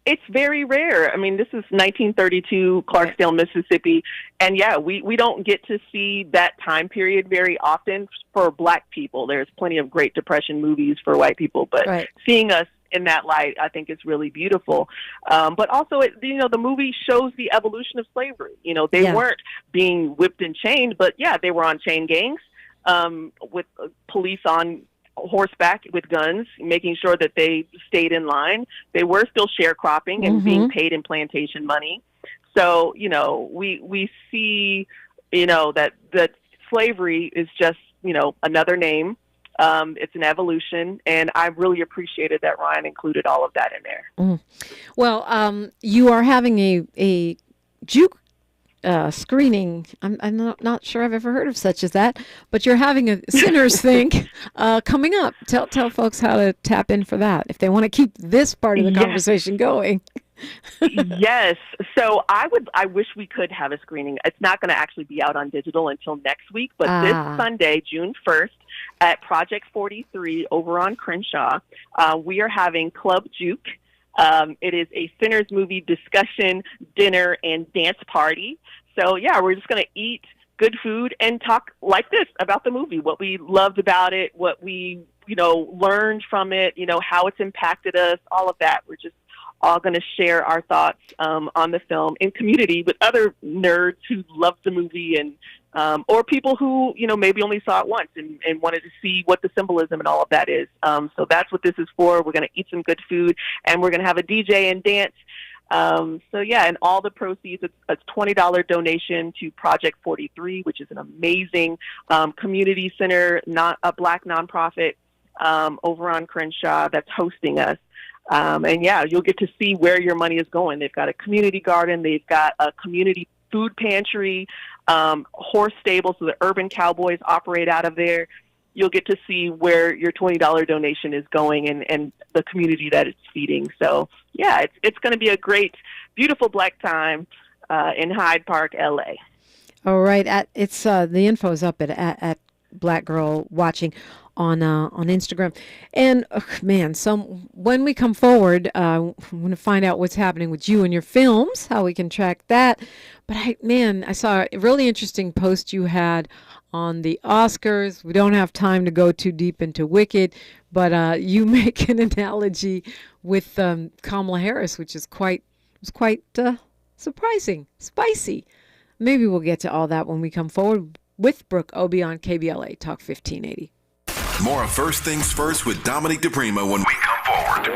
It's very rare. I mean, this is 1932, Clarksdale, Mississippi. And yeah, we don't get to see that time period very often for Black people. There's plenty of Great Depression movies for white people, but seeing us in that light, I think it's really beautiful. But also, the movie shows the evolution of slavery. They weren't being whipped and chained, but yeah, they were on chain gangs with police on horseback with guns, making sure that they stayed in line. They were still sharecropping and being paid in plantation money. So, we see, that slavery is just, another name. It's an evolution, and I really appreciated that Ryan included all of that in there. Mm. Well, you are having a juke screening. I'm not sure I've ever heard of such as that, but you're having a Sinners thing coming up. Tell folks how to tap in for that if they want to keep this part of the conversation going. Yes. So I wish we could have a screening. It's not going to actually be out on digital until next week, but this Sunday, June 1st, at Project 43 over on Crenshaw, we are having Club Juke. It is a Sinners movie discussion, dinner, and dance party. So yeah, we're just going to eat good food and talk like this about the movie, what we loved about it, what we, learned from it, how it's impacted us, all of that. We're just all going to share our thoughts on the film in community with other nerds who love the movie and or people who, maybe only saw it once and wanted to see what the symbolism and all of that is. So that's what this is for. We're going to eat some good food, and we're going to have a DJ and dance. So yeah, and all the proceeds, it's a $20 donation to Project 43, which is an amazing community center, not a Black nonprofit over on Crenshaw that's hosting us. And yeah, you'll get to see where your money is going. They've got a community garden. They've got a community food pantry, horse stable, so the urban cowboys operate out of there. You'll get to see where your $20 donation is going and the community that it's feeding. So, yeah, it's going to be a great, beautiful Black time in Hyde Park, LA. All right. The info is up at Black Girl Watching on Instagram. And, when we come forward, we're going to find out what's happening with you and your films, how we can track that. But, I saw a really interesting post you had on the Oscars. We don't have time to go too deep into Wicked, but you make an analogy with Kamala Harris, which is quite surprising, spicy. Maybe we'll get to all that when we come forward with Brooke Obie on KBLA Talk 1580. More of First Things First with Dominique DiPrima when we come forward.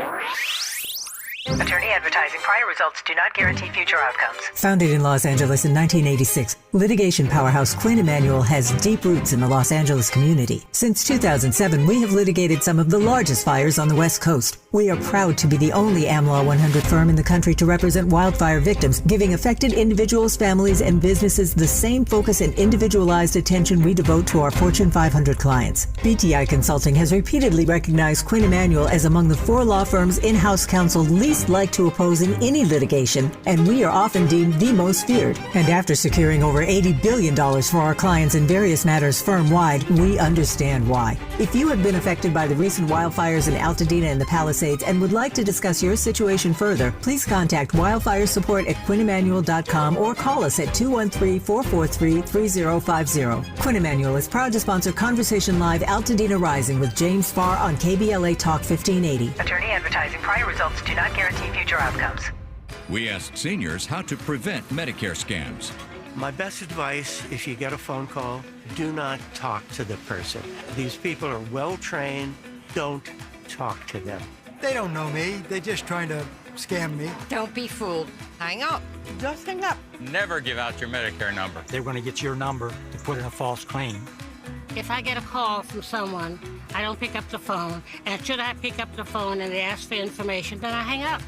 Attorney advertising. Prior results do not guarantee future outcomes. Founded in Los Angeles in 1986, litigation powerhouse Quinn Emanuel has deep roots in the Los Angeles community. Since 2007, we have litigated some of the largest fires on the West Coast. We are proud to be the only AmLaw 100 firm in the country to represent wildfire victims, giving affected individuals, families, and businesses the same focus and individualized attention we devote to our Fortune 500 clients. BTI Consulting has repeatedly recognized Quinn Emanuel as among the 4 law firms in-house counsel least like to oppose in any litigation, and we are often deemed the most feared. And after securing over $80 billion for our clients in various matters firm-wide, we understand why. If you have been affected by the recent wildfires in Altadena and the Palisades and would like to discuss your situation further, please contact wildfiresupport@QuinnEmanuel.com or call us at 213-443-3050. Quinn Emanuel is proud to sponsor Conversation Live Altadena Rising with James Farr on KBLA Talk 1580. Attorney advertising. Prior results do not guarantee future outcomes. We asked seniors how to prevent Medicare scams. My best advice, if you get a phone call, do not talk to the person. These people are well trained. Don't talk to them. They don't know me. They're just trying to scam me. Don't be fooled. Hang up. Just hang up. Never give out your Medicare number. They're going to get your number to put in a false claim. If I get a call from someone, I don't pick up the phone. And should I pick up the phone and they ask for information, then I hang up.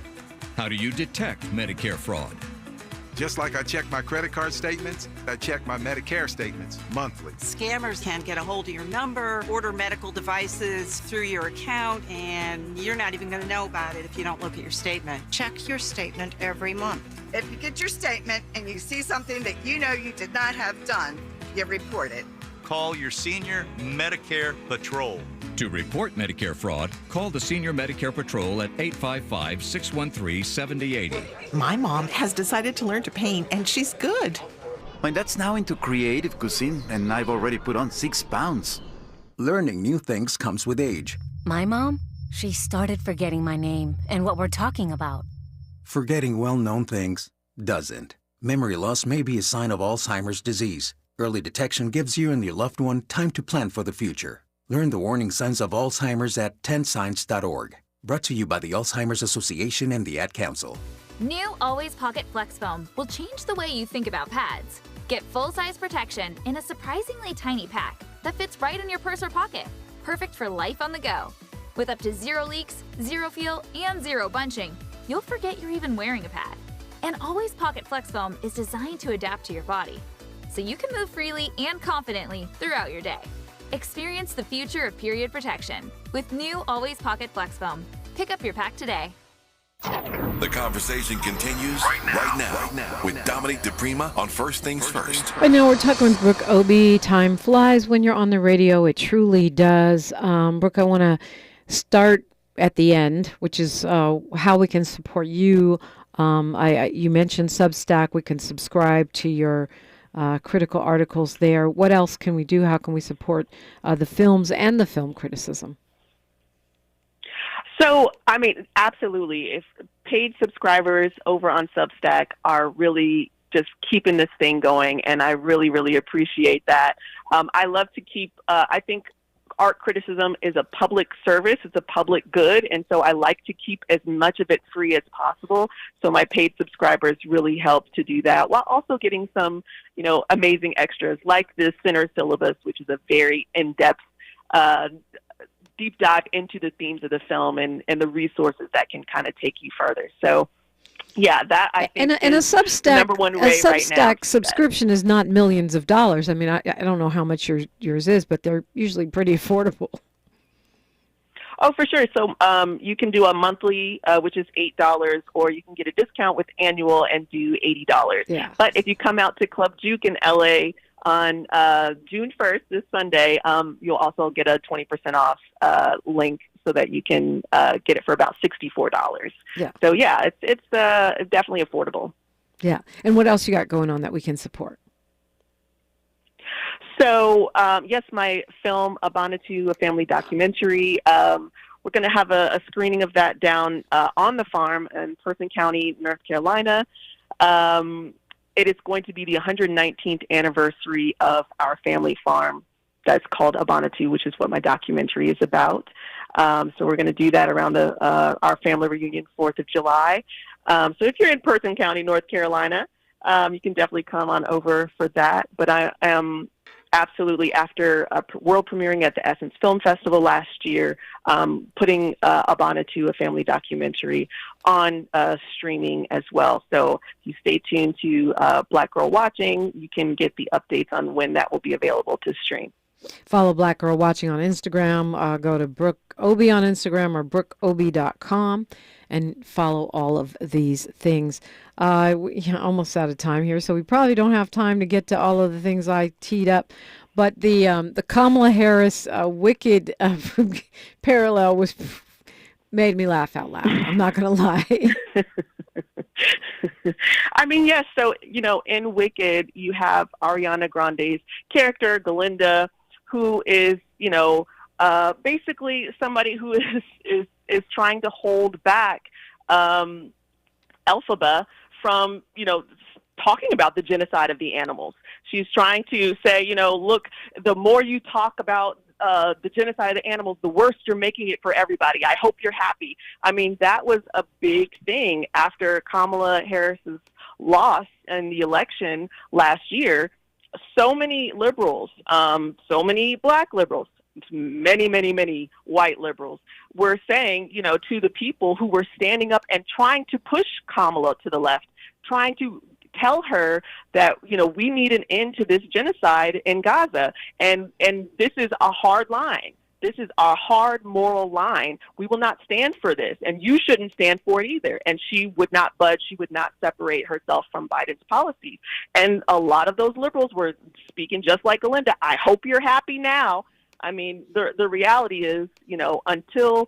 How do you detect Medicare fraud? Just like I check my credit card statements, I check my Medicare statements monthly. Scammers can get a hold of your number, order medical devices through your account, and you're not even going to know about it if you don't look at your statement. Check your statement every month. If you get your statement and you see something that you know you did not have done, you report it. Call your Senior Medicare Patrol. To report Medicare fraud, call the Senior Medicare Patrol at 855-613-7080. My mom has decided to learn to paint, and she's good. My dad's now into creative cuisine, and I've already put on 6 pounds. Learning new things comes with age. My mom, she started forgetting my name and what we're talking about. Forgetting well-known things doesn't. Memory loss may be a sign of Alzheimer's disease. Early detection gives you and your loved one time to plan for the future. Learn the warning signs of Alzheimer's at 10signs.org. Brought to you by the Alzheimer's Association and the Ad Council. New Always Pocket Flex Foam will change the way you think about pads. Get full-size protection in a surprisingly tiny pack that fits right in your purse or pocket. Perfect for life on the go. With up to 0 leaks, 0 feel, and 0 bunching, you'll forget you're even wearing a pad. And Always Pocket Flex Foam is designed to adapt to your body, so you can move freely and confidently throughout your day. Experience the future of period protection with new Always Pocket Flex Foam. Pick up your pack today. The conversation continues right now with Dominique DiPrima on First Things First. Right now we're talking with Brooke Obie. Time flies when you're on the radio. It truly does. Brooke, I want to start at the end, which is how we can support you. You mentioned Substack. We can subscribe to your critical articles there. What else can we do? How can we support the films and the film criticism? So, I mean, absolutely. If paid subscribers over on Substack are really just keeping this thing going, and I really, really appreciate that. I love to keep, I think art criticism is a public service. It's a public good, and so I like to keep as much of it free as possible. So my paid subscribers really help to do that, while also getting some, amazing extras like this Center Syllabus, which is a very in-depth deep dive into the themes of the film and the resources that can kind of take you further. So Yeah, that I think and a is the Substack, number one way right now. subscription is not millions of dollars. I mean, I don't know how much yours is, but they're usually pretty affordable. Oh, for sure. So you can do a monthly, which is $8, or you can get a discount with annual and do $80. Yeah. But if you come out to Club Juke in LA on June 1st, this Sunday, you'll also get a 20% off link so that you can get it for about $64. Yeah. So yeah, it's definitely affordable. Yeah. And what else you got going on that we can support? So, yes, my film, ABANITU, a family documentary, we're going to have a screening of that down on the farm in Person County, North Carolina. It is going to be the 119th anniversary of our family farm that's called ABANITU, which is what my documentary is about. So we're going to do that around our family reunion, 4th of July. So if you're in Person County, North Carolina, you can definitely come on over for that. But I am absolutely, after world premiering at the Essence Film Festival last year, putting ABANITU, a family documentary, on streaming as well. So if you stay tuned to Black Girl Watching, you can get the updates on when that will be available to stream. Follow Black Girl Watching on Instagram. Go to Brooke Obie on Instagram or brookeobie.com and follow all of these things. We're almost out of time here, so we probably don't have time to get to all of the things I teed up. But the Kamala Harris Wicked parallel made me laugh out loud. I'm not going to lie. I mean, yes. So, in Wicked, you have Ariana Grande's character, Galinda, who is, basically somebody who is trying to hold back Elphaba from, talking about the genocide of the animals. She's trying to say, look, the more you talk about the genocide of the animals, the worse you're making it for everybody. I hope you're happy. I mean, that was a big thing after Kamala Harris's loss in the election last year. So many liberals, so many black liberals, many white liberals were saying, to the people who were standing up and trying to push Kamala to the left, trying to tell her that, we need an end to this genocide in Gaza. And this is a hard line. This is a hard moral line. We will not stand for this, and you shouldn't stand for it either. And she would not budge. She would not separate herself from Biden's policies. And a lot of those liberals were speaking just like Galinda. I hope you're happy now. I mean, the reality is, until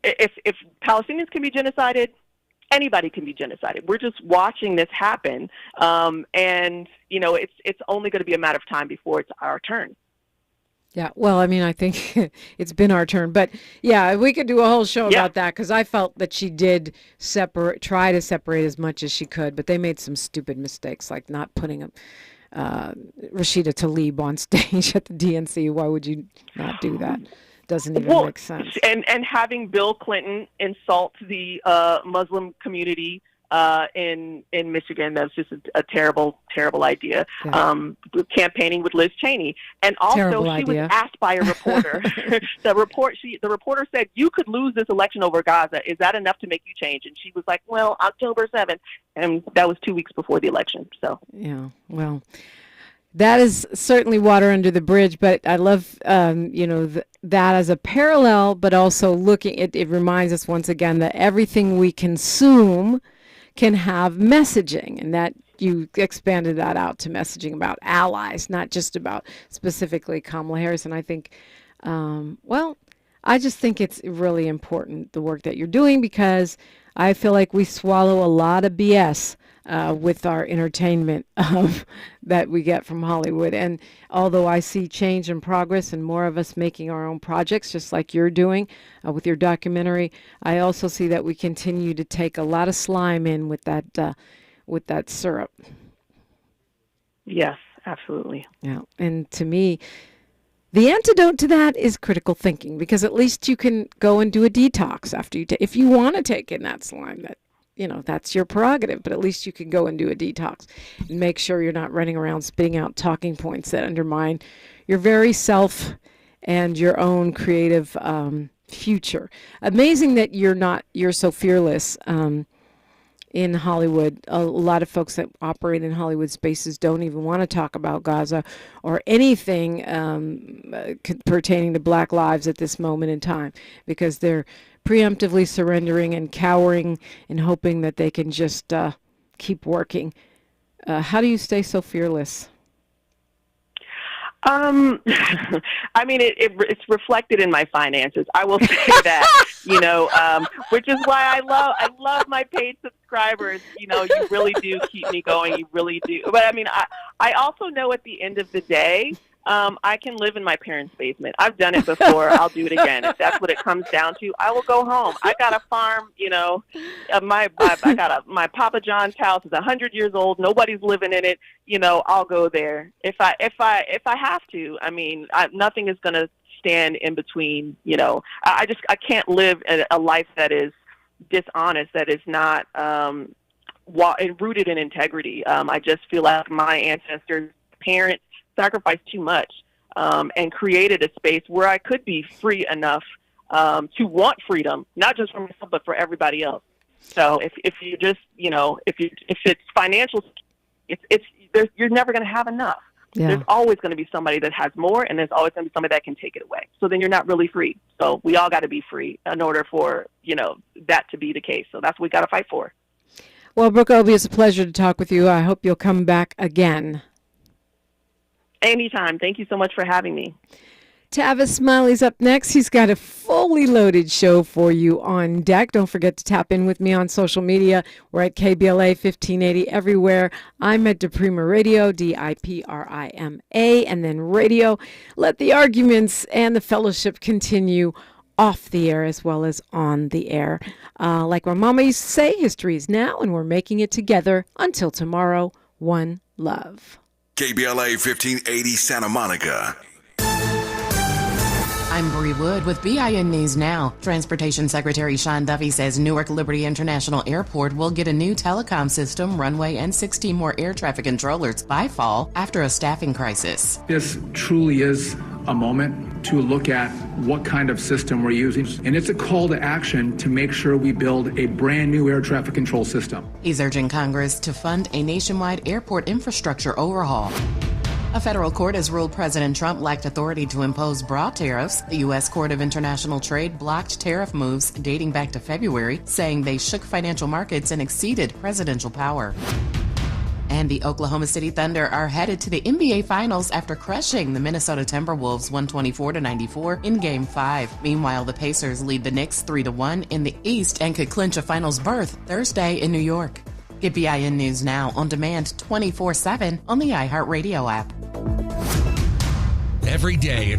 if Palestinians can be genocided, anybody can be genocided. We're just watching this happen, and it's only going to be a matter of time before it's our turn. Yeah, well, I mean, I think it's been our turn, but yeah, we could do a whole show about that, because I felt that she did try to separate as much as she could, but they made some stupid mistakes, like not putting Rashida Tlaib on stage at the DNC. Why would you not do that? Doesn't even make sense. And having Bill Clinton insult the Muslim community in Michigan, that's just a terrible idea. Yeah. Campaigning with Liz Cheney, and also she was asked by a reporter. The reporter said, "You could lose this election over Gaza. Is that enough to make you change?" And she was like, "Well, October 7th," and that was 2 weeks before the election. So yeah, well. That is certainly water under the bridge, but I love, that as a parallel, but also it reminds us once again that everything we consume can have messaging, and that you expanded that out to messaging about allies, not just about specifically Kamala Harris. And I think, I just think it's really important, the work that you're doing, because I feel like we swallow a lot of BS with our entertainment that we get from Hollywood. And although I see change and progress and more of us making our own projects, just like you're doing with your documentary, I also see that we continue to take a lot of slime in with that syrup. Yes, absolutely. Yeah, and to me, the antidote to that is critical thinking, because at least you can go and do a detox after you if you want to take in that slime. That's your prerogative, but at least you can go and do a detox and make sure you're not running around spitting out talking points that undermine your very self and your own creative future. Amazing that you're so fearless in Hollywood. A lot of folks that operate in Hollywood spaces don't even want to talk about Gaza or anything pertaining to Black lives at this moment in time, because they're preemptively surrendering and cowering and hoping that they can just keep working. How do you stay so fearless? I mean, it's reflected in my finances. I will say that, which is why I love my paid subscribers. You really do keep me going. You really do. But I mean, I also know at the end of the day, I can live in my parents' basement. I've done it before. I'll do it again. If that's what it comes down to, I will go home. I got a farm, my Papa John's house is 100 years old. Nobody's living in it. I'll go there if I have to. I mean, nothing is going to stand in between. I can't live a life that is dishonest, that is not rooted in integrity. I just feel like my ancestors, parents, sacrificed too much and created a space where I could be free enough to want freedom, not just for myself but for everybody else. So if you just if it's financial, you're never going to have enough. Yeah. There's always going to be somebody that has more, and there's always going to be somebody that can take it away. So then you're not really free. So we all got to be free in order for that to be the case. So that's what we got to fight for. Well, Brooke Obie, it's a pleasure to talk with you. I hope you'll come back again. Anytime. Thank you so much for having me. Tavis Smiley's up next. He's got a fully loaded show for you on deck. Don't forget to tap in with me on social media. We're at KBLA 1580 everywhere. I'm at DiPrima Radio, DIPRIMA, and then radio. Let the arguments and the fellowship continue off the air as well as on the air. Like my mama used to say, history is now, and we're making it together. Until tomorrow, one love. KBLA 1580 Santa Monica. I'm Bree Wood with BIN News Now. Transportation Secretary Sean Duffy says Newark Liberty International Airport will get a new telecom system, runway, and 16 more air traffic controllers by fall after a staffing crisis. This truly is a moment to look at what kind of system we're using. And it's a call to action to make sure we build a brand new air traffic control system. He's urging Congress to fund a nationwide airport infrastructure overhaul. A federal court has ruled President Trump lacked authority to impose bra tariffs. The U.S. Court of International Trade blocked tariff moves dating back to February, saying they shook financial markets and exceeded presidential power. And the Oklahoma City Thunder are headed to the NBA Finals after crushing the Minnesota Timberwolves 124-94 in Game 5. Meanwhile, the Pacers lead the Knicks 3-1 in the East and could clinch a finals berth Thursday in New York. Get BIN News Now on demand 24/7 on the iHeartRadio app. Every day,